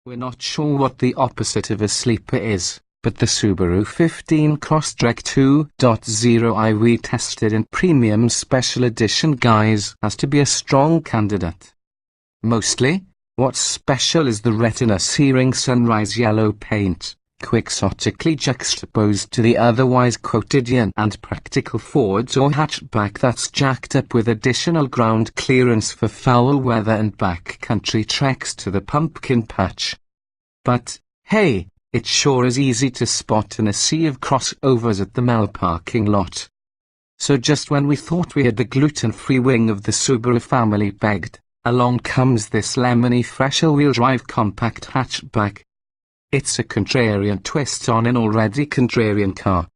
We're not sure what the opposite of a sleeper is, but the Subaru 15 Crosstrek 2.0i we tested in premium special edition guise has to be a strong candidate. Mostly, what's special is the retina-searing sunrise yellow paint, quixotically juxtaposed to the otherwise quotidian and practical Ford or hatchback that's jacked up with additional ground clearance for foul weather and backcountry treks to the pumpkin patch. But, hey, it sure is easy to spot in a sea of crossovers at the mall parking lot. So just when we thought we had the gluten-free wing of the Subaru family pegged, along comes this lemony fresh all-wheel drive compact hatchback. It's a contrarian twist on an already contrarian car.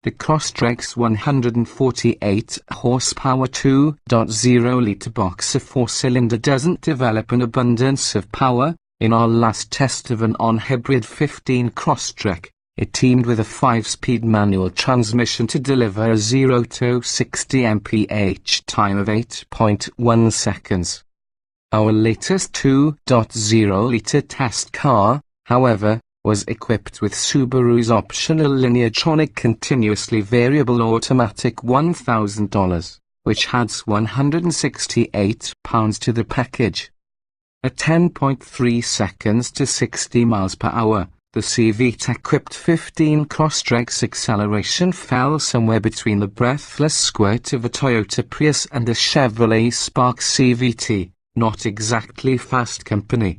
The Crosstrek's 148 horsepower 2.0-litre boxer four-cylinder doesn't develop an abundance of power. In our last test of an on-hybrid 15 Crosstrek, it teamed with a 5-speed manual transmission to deliver a 0 to 60 mph time of 8.1 seconds. Our latest 2.0-litre test car, however, was equipped with Subaru's optional Lineatronic continuously variable automatic $1,000, which adds £168 to the package. At 10.3 seconds to 60 miles per hour, the CVT-equipped 15 Crosstrek's acceleration fell somewhere between the breathless squirt of a Toyota Prius and a Chevrolet Spark CVT, not exactly fast company.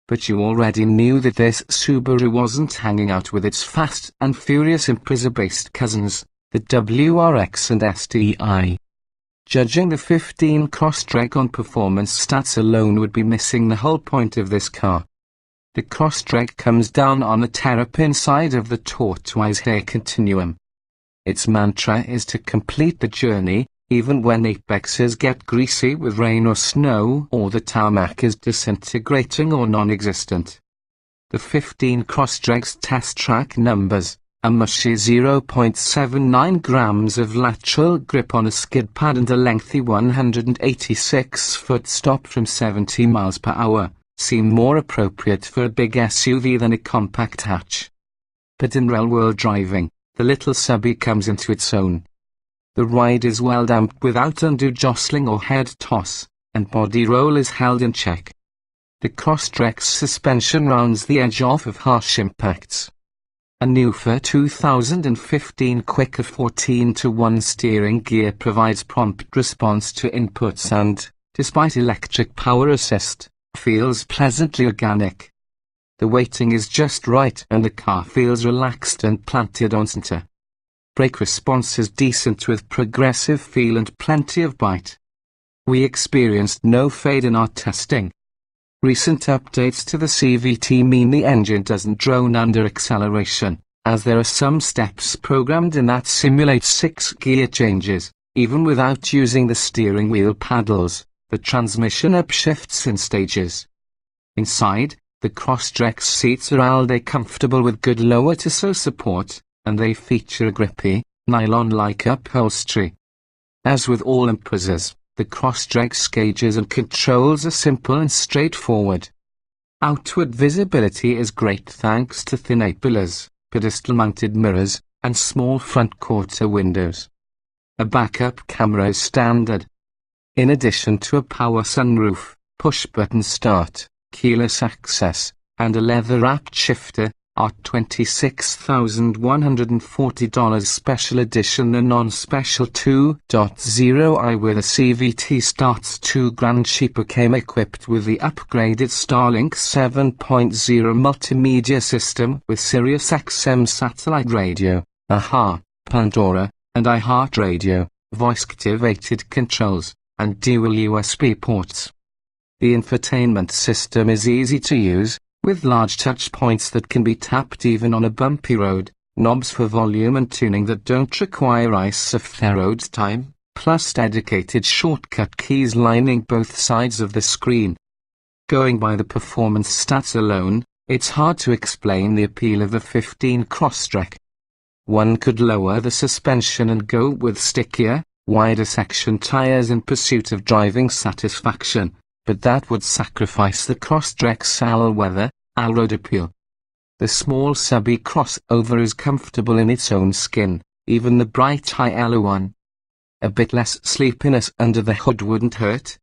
But you already knew that this Subaru wasn't hanging out with its fast and furious Impreza-based cousins, the WRX and STI. Judging the 15 Crosstrek on performance stats alone would be missing the whole point of this car. The Crosstrek comes down on the terrapin side of the tortoise hair continuum. Its mantra is to complete the journey, even when apexes get greasy with rain or snow or the tarmac is disintegrating or non-existent. The 15 Crosstrek's test track numbers: a mushy 0.79 grams of lateral grip on a skid pad and a lengthy 186-foot stop from 70 miles per hour, seem more appropriate for a big SUV than a compact hatch. But in real-world driving, the little subby comes into its own. The ride is well damped without undue jostling or head toss, and body roll is held in check. The Crosstrek's suspension rounds the edge off of harsh impacts. A new for 2015 quicker 14-to-1 steering gear provides prompt response to inputs and, despite electric power assist, feels pleasantly organic. The weighting is just right and the car feels relaxed and planted on center. Brake response is decent with progressive feel and plenty of bite. We experienced no fade in our testing. Recent updates to the CVT mean the engine doesn't drone under acceleration, as there are some steps programmed in that simulate 6 gear changes, even without using the steering wheel paddles. The transmission upshifts in stages. Inside, the Crosstrack seats are all-day comfortable with good lower-to-toe support, and they feature a grippy, nylon-like upholstery. As with all Imprezas, the Crosstrack's gauges and controls are simple and straightforward. Outward visibility is great thanks to thin A-pillars, pedestal-mounted mirrors, and small front quarter windows. A backup camera is standard. In addition to a power sunroof, push-button start, keyless access, and a leather-wrapped shifter, our $26,140 special edition and non-special 2.0i with a CVT starts $2,000 cheaper came equipped with the upgraded Starlink 7.0 multimedia system with SiriusXM satellite radio, AHA, Pandora, and iHeartRadio, voice-activated controls, and dual USB ports. The infotainment system is easy to use, with large touch points that can be tapped even on a bumpy road, knobs for volume and tuning that don't require ice of road time, plus dedicated shortcut keys lining both sides of the screen. Going by the performance stats alone, it's hard to explain the appeal of the 15 Crosstrek. One could lower the suspension and go with stickier, wider section tires in pursuit of driving satisfaction, but that would sacrifice the Crosstrek's all-weather, All-road appeal. The small subby crossover is comfortable in its own skin, even the bright high yellow one. A bit less sleepiness under the hood wouldn't hurt.